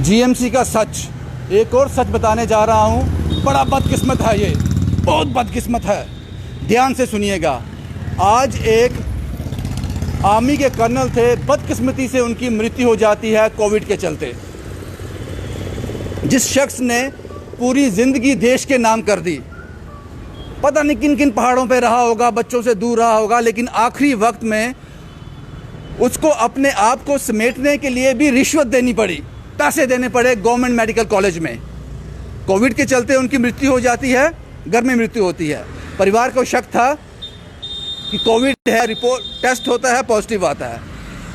GMC का सच, एक और सच बताने जा रहा हूँ। बड़ा बदकिस्मत है ये, बहुत बदकिस्मत है। ध्यान से सुनिएगा। आज एक आर्मी के कर्नल थे, बदकिस्मती से उनकी मृत्यु हो जाती है कोविड के चलते। जिस शख्स ने पूरी ज़िंदगी देश के नाम कर दी, पता नहीं किन किन पहाड़ों पे रहा होगा, बच्चों से दूर रहा होगा, लेकिन आखिरी वक्त में उसको अपने आप को समेटने के लिए भी रिश्वत देनी पड़ी, पैसे देने पड़े गवर्नमेंट मेडिकल कॉलेज में। कोविड के चलते उनकी मृत्यु हो जाती है, घर में मृत्यु होती है। परिवार को शक था कि कोविड है, रिपोर्ट टेस्ट होता है, पॉजिटिव आता है।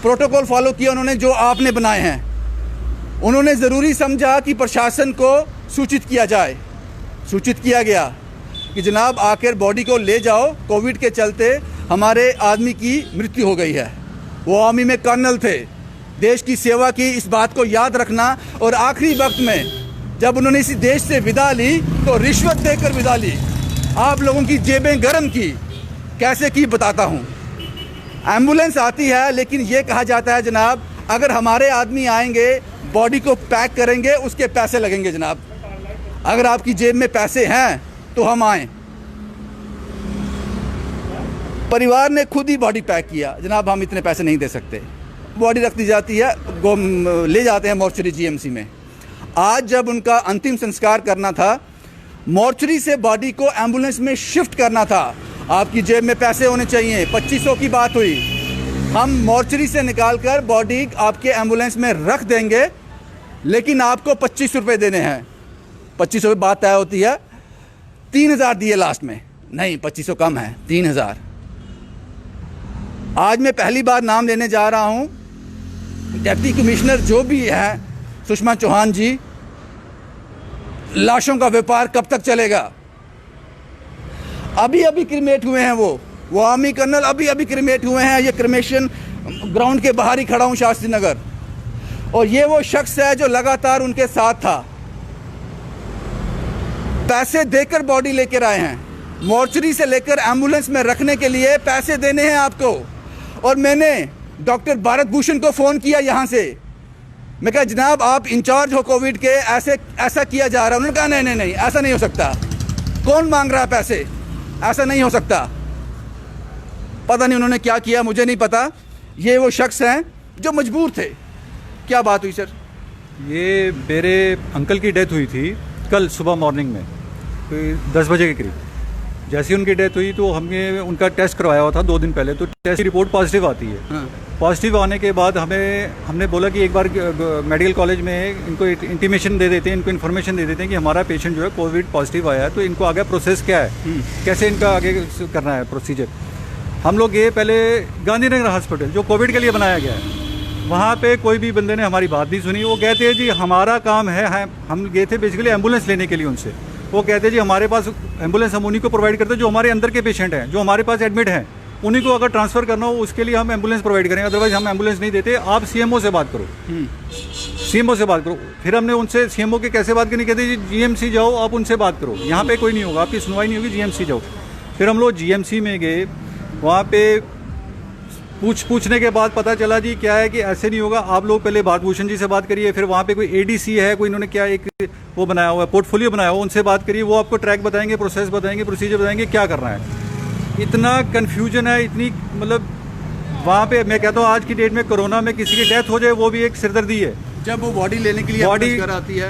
प्रोटोकॉल फॉलो किया उन्होंने जो आपने बनाए हैं। उन्होंने ज़रूरी समझा कि प्रशासन को सूचित किया जाए। सूचित किया गया कि जनाब आकर बॉडी को ले जाओ, कोविड के चलते हमारे आदमी की मृत्यु हो गई है। वो आर्मी में कर्नल थे, देश की सेवा की, इस बात को याद रखना। और आखिरी वक्त में जब उन्होंने इसी देश से विदा ली तो रिश्वत देकर विदा ली। आप लोगों की जेबें गर्म की, कैसे की बताता हूँ। एम्बुलेंस आती है, लेकिन ये कहा जाता है जनाब अगर हमारे आदमी आएंगे, बॉडी को पैक करेंगे, उसके पैसे लगेंगे जनाब। अगर आपकी जेब में पैसे हैं तो हम आएँ। परिवार ने खुद ही बॉडी पैक किया, जनाब हम इतने पैसे नहीं दे सकते। बॉडी रख दी जाती है, ले जाते हैं मॉर्चरी जीएमसी में। आज जब उनका अंतिम संस्कार करना था, मॉर्चरी से बॉडी को एम्बुलेंस में शिफ्ट करना था। आपकी जेब में पैसे होने चाहिए। 2500 की बात हुई, हम मॉर्चरी से निकालकर बॉडी आपके एम्बुलेंस में रख देंगे, लेकिन आपको 25 रुपये देने हैं। 2500 रुपये बात तय होती है। 3000 दिए लास्ट में, नहीं 2500 कम है, 3000। आज मैं पहली बार नाम लेने जा रहा हूँ, डिप्टी कमिश्नर जो भी है सुषमा चौहान जी। लाशों का व्यापार कब तक चलेगा? अभी अभी क्रिमेट हुए हैं वो आर्मी कर्नल अभी क्रिमेट हुए हैं। ये क्रिमेशन ग्राउंड के बाहर ही खड़ा हूँ, शास्त्री नगर। और ये वो शख्स है जो लगातार उनके साथ था। पैसे देकर बॉडी लेकर आए हैं, मॉर्चरी से लेकर एम्बुलेंस में रखने के लिए पैसे देने हैं आपको। और मैंने डॉक्टर भारत भूषण को फ़ोन किया यहाँ से। मैं कहा जनाब आप इंचार्ज हो कोविड के, ऐसा किया जा रहा है। उन्होंने कहा नहीं ऐसा नहीं हो सकता। कौन मांग रहा है पैसे? ऐसा नहीं हो सकता। पता नहीं उन्होंने क्या किया, मुझे नहीं पता। ये वो शख्स हैं जो मजबूर थे। क्या बात हुई सर? ये मेरे अंकल की डेथ हुई थी कल सुबह मॉर्निंग में, कोई 10 बजे के करीब। जैसे ही उनकी डेथ हुई तो हमने उनका टेस्ट करवाया हुआ था 2 दिन पहले। तो टेस्ट की रिपोर्ट पॉजिटिव आती है। हाँ। पॉजिटिव आने के बाद हमने बोला कि एक बार मेडिकल कॉलेज में इनको इंटीमेशन दे देते हैं, इनको इन्फॉर्मेशन दे देते हैं कि हमारा पेशेंट जो है कोविड पॉजिटिव आया है, तो इनको आगे प्रोसेस क्या है, कैसे इनका आगे करना है प्रोसीजर। हम लोग गए पहले गांधीनगर हॉस्पिटल जो कोविड के लिए बनाया गया है। वहाँ पे कोई भी बंदे ने हमारी बात नहीं सुनी। वो कहते हैं जी हमारा काम है, हम गए थे बेसिकली एम्बुलेंस लेने के लिए उनसे। वो कहते हैं जी हमारे पास एम्बुलेंस हम उन्हीं को प्रोवाइड करते हैं जो हमारे अंदर के पेशेंट हैं, जो हमारे पास एडमिट हैं। उन्हीं को अगर ट्रांसफ़र करना हो उसके लिए हम एम्बुलेंस प्रोवाइड करेंगे, अदरवाइज हम एम्बुलेंस नहीं देते। आप सीएमओ से बात करो, सीएमओ से बात करो। फिर हमने उनसे सीएमओ के कैसे बात करनी, कहते जी जीएमसी जाओ, आप उनसे बात करो, यहाँ पे कोई नहीं होगा, आपकी सुनवाई नहीं होगी, जीएमसी जाओ। फिर हम लोग जीएमसी में गए। वहाँ पे पूछने के बाद पता चला जी क्या है कि ऐसे नहीं होगा, आप लोग पहले भारत भूषण जी से बात करिए। फिर वहाँ पे कोई एडीसी है, कोई इन्होंने क्या एक वो बनाया हुआ है, पोर्टफोलियो बनाया हुआ, उनसे बात करिए। वो आपको ट्रैक बताएंगे, प्रोसेस बताएंगे, प्रोसीजर बताएंगे क्या करना है। इतना कन्फ्यूजन है, इतनी मतलब वहाँ पे मैं कहता हूँ आज की डेट में कोरोना में किसी की डेथ हो जाए वो भी एक सिरदर्दी है। जब वो बॉडी लेने के लिए बॉडी घर आती है,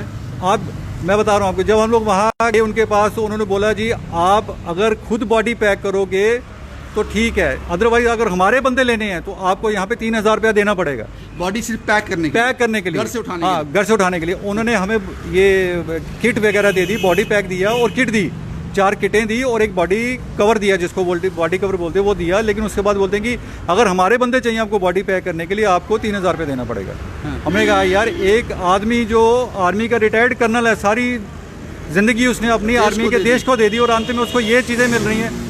मैं बता रहा हूँ आपको, जब हम लोग वहाँ गए उनके पास तो उन्होंने बोला जी आप अगर खुद बॉडी पैक करोगे तो ठीक है, अदरवाइज अगर हमारे बंदे लेने हैं तो आपको यहाँ पे 3000 रुपया देना पड़ेगा। बॉडी सिर्फ पैक करने के लिए, घर से उठाने, हाँ घर से उठाने के लिए। उन्होंने हमें ये किट वगैरह दे दी, बॉडी पैक दिया और किट दी, 4 किटें दी और एक बॉडी कवर दिया, जिसको बॉडी कवर बोलते हैं वो दिया। लेकिन उसके बाद बोलते हैं कि अगर हमारे बंदे चाहिए आपको बॉडी पैक करने के लिए आपको 3000 रुपये देना पड़ेगा। हाँ। हमने कहा यार एक आदमी जो आर्मी का रिटायर्ड कर्नल है, सारी ज़िंदगी उसने अपनी आर्मी के देश को दे दी और अंत में उसको ये चीज़ें मिल रही हैं।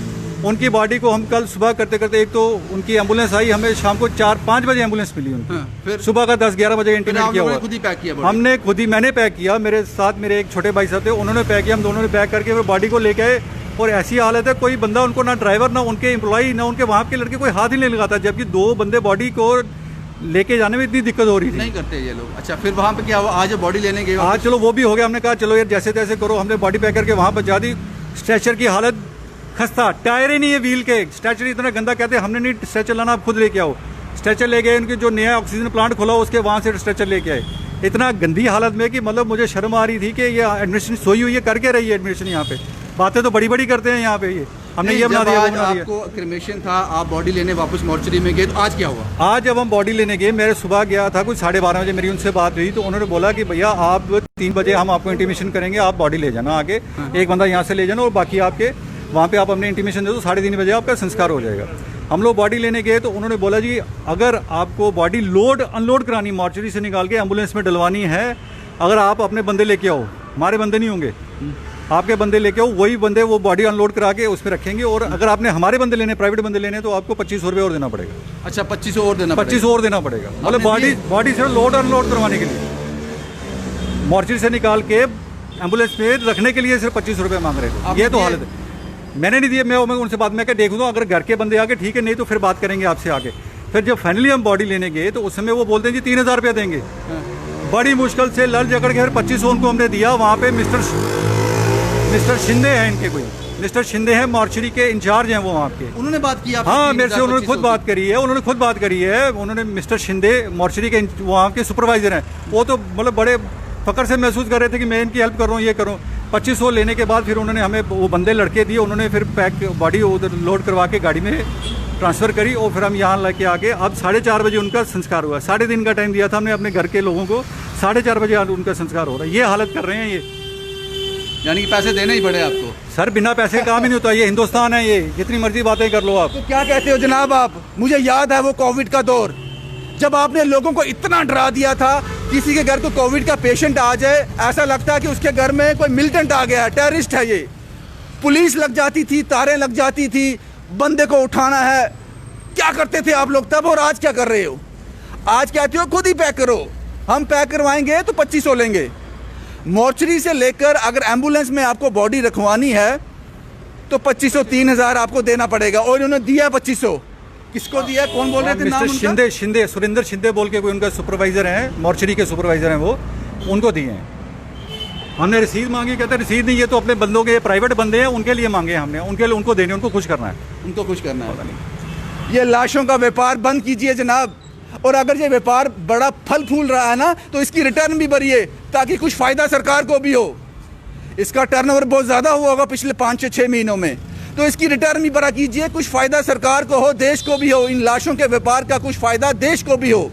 उनकी बॉडी को हम कल सुबह करते करते, एक तो उनकी एम्बुलेंस आई, हमें शाम को 4-5 बजे एम्बुलेंस मिली उनकी। हाँ, फिर सुबह का 10-11 बजे इंटीमेट किया हुआ। खुद ही पैक किया? मैंने पैक किया, मेरे साथ मेरे एक छोटे भाई साहब थे, उन्होंने पैक किया, हम दोनों ने पैक करके फिर बॉडी को लेके आए। और ऐसी हालत है कोई बंदा उनको, ना ड्राइवर ना उनके एम्प्लॉई ना उनके वहाँ के लड़के कोई हाथ ही नहीं लगाता, जबकि 2 बंदे बॉडी को लेके जाने में इतनी दिक्कत हो रही थी। नहीं करते ये लोग। अच्छा, फिर वहाँ पे क्या हुआ? आज बॉडी लेने गए? आज चलो वो भी हो गया, हमने कहा चलो यार जैसे तैसे करो, हमने बॉडी पैक करके वहाँ पहुँचा दी। स्ट्रेचर की हालत खस्ता, टायर ही नहीं है व्हील के, स्ट्रेचर इतना गंदा, कहते हैं हमने नहीं स्ट्रेचर लाना, आप खुद लेके आओ। स्ट्रेचर ले गए, उनके जो नया ऑक्सीजन प्लांट खोला उसके वहाँ से स्ट्रेचर लेके आए, इतना गंदी हालत में कि मतलब मुझे शर्म आ रही थी कि ये एडमिनिस्ट्रेशन सोई हुई है, करके रही है एडमिनिस्ट्रेशन यहाँ पे, बातें तो बड़ी बड़ी करते हैं यहाँ पे। ये हमने ये बना दिया, वो बना दिया। आपको क्रिमेशन था, आप बॉडी लेने वापस मॉर्चरी में गए, तो आज क्या हुआ? आज जब हम बॉडी लेने गए, मेरे सुबह गया था कुछ 12:30 बजे, मेरी उनसे बात हुई तो उन्होंने बोला कि भैया आप 3 बजे हम आपको इंटीमेशन करेंगे, आप बॉडी ले जाना आगे, एक बंदा यहाँ से ले जाना और बाकी आपके वहाँ पे आप अपने इंटीमेशन दे दो, 3:30 बजे आपका संस्कार हो जाएगा। हम लोग बॉडी लेने गए तो उन्होंने बोला जी अगर आपको बॉडी लोड अनलोड करानी, मॉर्चरी से निकाल के एम्बुलेंस में डलवानी है, अगर आप अपने बंदे लेके आओ, हमारे बंदे नहीं होंगे, आपके बंदे लेके आओ, वही बंदे वो बॉडी अनलोड करा के उसमें रखेंगे, और अगर आपने हमारे बंदे लेने, प्राइवेट बंदे लेने, तो आपको 2500 रुपये और देना पड़ेगा। अच्छा, 2500 और देना? 2500 और देना पड़ेगा, मतलब बॉडी से लोड अनलोड करवाने के लिए, मॉर्चरी से निकाल के एम्बुलेंस में रखने के लिए सिर्फ 2500 रुपये मांग रहे थे। ये तो हालत है। मैंने नहीं दिए, मैं उनसे बात मैं क्या देख दूँ, अगर घर के बंदे आके ठीक है, नहीं तो फिर बात करेंगे आपसे आगे। फिर जब फाइनली हम बॉडी लेने गए तो उस समय वो बोलते हैं जी 3000 रुपया देंगे। बड़ी मुश्किल से लड़ झगड़ के फिर 2500 उनको हमने दिया। वहाँ पे मिस्टर शिंदे हैं इनके, कोई मिस्टर शिंदे हैं, मॉर्चरी के इंचार्ज हैं वो वहाँ के। उन्होंने बात की आपसे? हाँ, मेरे से उन्होंने खुद बात करी है, उन्होंने मिस्टर शिंदे मॉर्चरी के वहाँ के सुपरवाइजर हैं, वो तो मतलब बड़े फकर से महसूस कर रहे थे कि मैं इनकी हेल्प कर रहा हूँ, ये करूँ। 2500 लेने के बाद फिर उन्होंने हमें वो बंदे लड़के दिए, उन्होंने फिर पैक बॉडी उधर लोड करवा के गाड़ी में ट्रांसफ़र करी और फिर हम यहाँ लेके आके अब 4:30 बजे उनका संस्कार हुआ। 3:30 का टाइम दिया था हमने अपने घर के लोगों को, 4:30 बजे उनका संस्कार हो रहा है। ये हालत कर रहे हैं ये, यानी कि पैसे देने ही पड़े आपको? सर बिना पैसे काम ही नहीं होता, ये हिंदुस्तान है, ये जितनी मर्जी बातें कर लो आप। तो क्या कहते हो जनाब आप? मुझे याद है वो कोविड का दौर, जब आपने लोगों को इतना डरा दिया था, किसी के घर को कोविड का पेशेंट आ जाए ऐसा लगता है कि उसके घर में कोई मिलिटेंट आ गया है, टेररिस्ट है ये। पुलिस लग जाती थी, तारें लग जाती थी, बंदे को उठाना है। क्या करते थे आप लोग तब, और आज क्या कर रहे हो? आज कहते हो खुद ही पैक करो, हम पैक करवाएंगे तो 2500 लेंगे। मॉर्चरी से लेकर अगर एम्बुलेंस में आपको बॉडी रखवानी है तो 2500 3000 आपको देना पड़ेगा, और उन्होंने दिया 2500। किसको दिया? कौन बोल रहे थे नाम उनका? शिंदे, सुरेंद्र शिंदे बोल के कोई उनका सुपरवाइजर है, मॉर्चरी के सुपरवाइजर हैं वो, उनको दिए हैं। हमने रसीद मांगी, कहते हैं रसीद नहीं, ये तो अपने बंदों के प्राइवेट बंदे हैं, उनके लिए मांगे हमने, उनके लिए उनको देने, उनको खुश करना है, उनको खुश करना है। ये लाशों का व्यापार बंद कीजिए जनाब, और अगर ये व्यापार बड़ा फल फूल रहा है ना तो इसकी रिटर्न भी भरिए, ताकि कुछ फ़ायदा सरकार को भी हो। इसका टर्नओवर बहुत ज़्यादा हुआ होगा पिछले 5-6 महीनों में, तो इसकी रिटर्न भी भरा कीजिए, कुछ फ़ायदा सरकार को हो, देश को भी हो। इन लाशों के व्यापार का कुछ फ़ायदा देश को भी हो।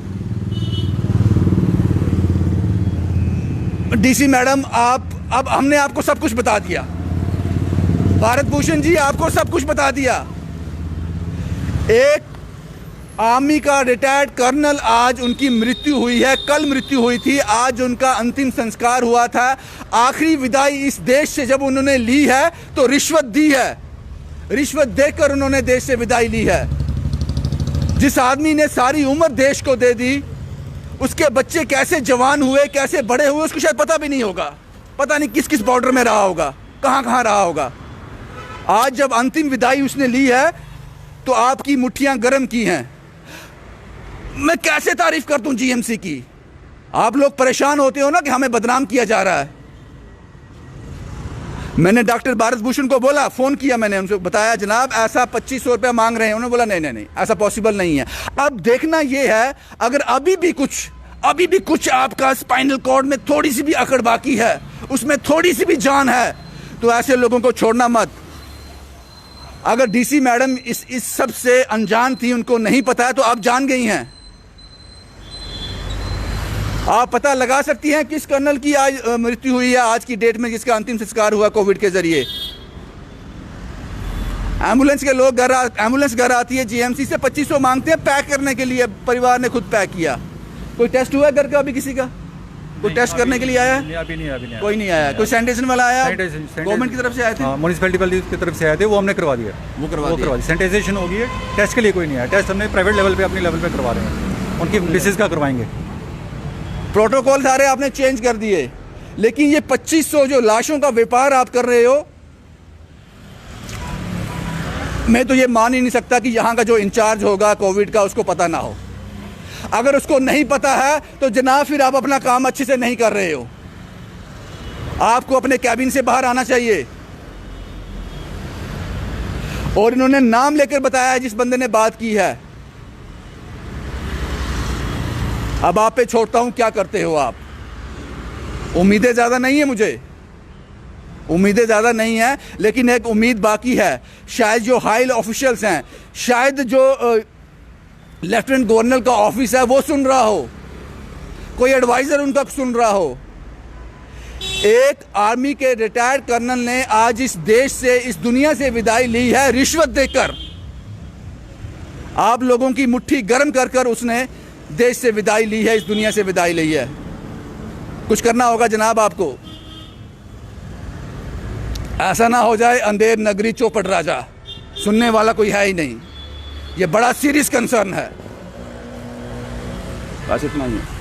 डीसी मैडम, अब हमने आपको सब कुछ बता दिया, भारत भूषण जी आपको सब कुछ बता दिया। एक आर्मी का रिटायर्ड कर्नल, आज उनकी मृत्यु हुई है, कल मृत्यु हुई थी, आज उनका अंतिम संस्कार हुआ था। आखिरी विदाई इस देश से जब उन्होंने ली है तो रिश्वत दी है, रिश्वत देकर उन्होंने देश से विदाई ली है। जिस आदमी ने सारी उम्र देश को दे दी, उसके बच्चे कैसे जवान हुए, कैसे बड़े हुए, उसको शायद पता भी नहीं होगा। पता नहीं किस किस बॉर्डर में रहा होगा, कहाँ कहाँ रहा होगा। आज जब अंतिम विदाई उसने ली है तो आपकी मुट्ठियां गर्म की हैं। मैं कैसे तारीफ कर दूं जीएमसी की? आप लोग परेशान होते हो ना कि हमें बदनाम किया जा रहा है। मैंने डॉक्टर भारत भूषण को बोला, फ़ोन किया, मैंने उनको बताया जनाब ऐसा 2500 रुपया मांग रहे हैं। उन्होंने बोला नहीं ऐसा पॉसिबल नहीं है। अब देखना ये है, अगर अभी भी कुछ आपका स्पाइनल कॉर्ड में थोड़ी सी भी अकड़ बाकी है, उसमें थोड़ी सी भी जान है, तो ऐसे लोगों को छोड़ना मत। अगर डीसी मैडम इस सब से अनजान थी, उनको नहीं पता है, तो आप जान गई हैं। आप पता लगा सकती हैं किस कर्नल की आज मृत्यु हुई है, आज की डेट में जिसका अंतिम संस्कार हुआ कोविड के जरिए। एम्बुलेंस के लोग एम्बुलेंस घर आती है, जीएमसी से 2500 मांगते हैं पैक करने के लिए। परिवार ने खुद पैक किया। कोई टेस्ट हुआ है घर का अभी किसी का? कोई टेस्ट करने के लिए आया है? अभी नहीं। कोई नहीं आया। कोई सैनिटाइजेशन वाला आया? गवर्नमेंट की तरफ से आए थे, म्यूनिसिपैलिटी की तरफ से आए थे, वो हमने करवा दिया। वो करवा दिया, सैनिटाइजेशन हो गई है। टेस्ट के लिए कोई नहीं आया। टेस्ट हमने प्राइवेट लेवल पे, अपने लेवल पे करवा रहे हैं, उनकी मिसेज का करवाएंगे। प्रोटोकॉल सारे आपने चेंज कर दिए, लेकिन ये 2500 जो लाशों का व्यापार आप कर रहे हो, मैं तो ये मान ही नहीं सकता कि यहाँ का जो इंचार्ज होगा कोविड का उसको पता ना हो। अगर उसको नहीं पता है तो जनाब फिर आप अपना काम अच्छे से नहीं कर रहे हो। आपको अपने कैबिन से बाहर आना चाहिए। और इन्होंने नाम लेकर बताया है जिस बंदे ने बात की है। अब आप पे छोड़ता हूं, क्या करते हो आप। उम्मीदें ज़्यादा नहीं है मुझे, उम्मीदें ज़्यादा नहीं है, लेकिन एक उम्मीद बाकी है। शायद जो हाई ऑफिशियल्स हैं, शायद जो लेफ्टिनेंट गवर्नर का ऑफिस है वो सुन रहा हो, कोई एडवाइज़र उनका सुन रहा हो। एक आर्मी के रिटायर्ड कर्नल ने आज इस देश से, इस दुनिया से विदाई ली है रिश्वत देकर। आप लोगों की मुट्ठी गर्म कर कर उसने देश से विदाई ली है, इस दुनिया से विदाई ली है। कुछ करना होगा जनाब आपको। ऐसा ना हो जाए अंधेर नगरी चौपट राजा, सुनने वाला कोई है ही नहीं। ये बड़ा सीरियस कंसर्न है। बस इतना ही है।